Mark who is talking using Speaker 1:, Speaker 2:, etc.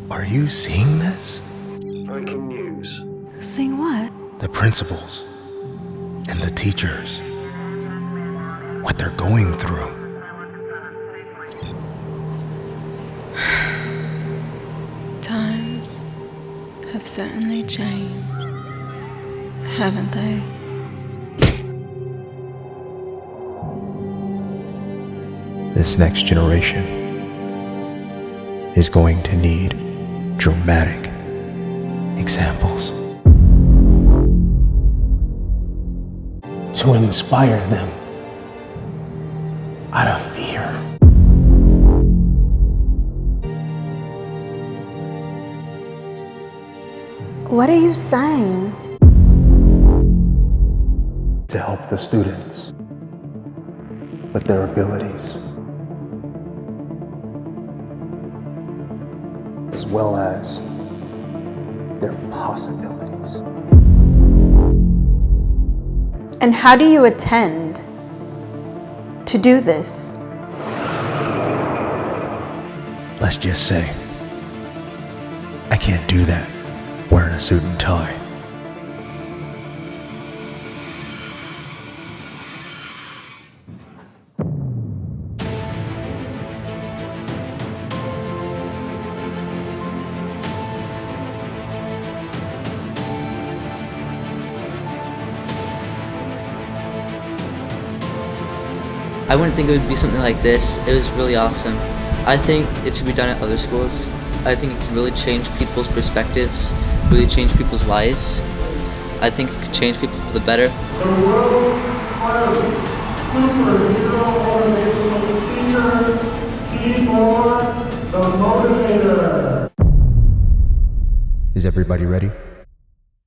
Speaker 1: Are you seeing this?
Speaker 2: Breaking news.
Speaker 3: Seeing what?
Speaker 1: The principals and the teachers. What they're going through.
Speaker 3: Times have certainly changed, haven't they?
Speaker 1: This next generation is going to need dramatic examples to inspire them out of fear.
Speaker 4: What are you saying?
Speaker 1: To help the students with their abilities, as well as their possibilities.
Speaker 4: And how do you intend to do this?
Speaker 1: Let's just say, I can't do that wearing a suit and tie.
Speaker 5: I wouldn't think it would be something like this. It was really awesome. I think it should be done at other schools. I think it could really change people's perspectives, really change people's lives. I think it could change people for the better.
Speaker 6: The world crowned superhero motivational speaker, TMoore The Motivator.
Speaker 1: Is everybody ready?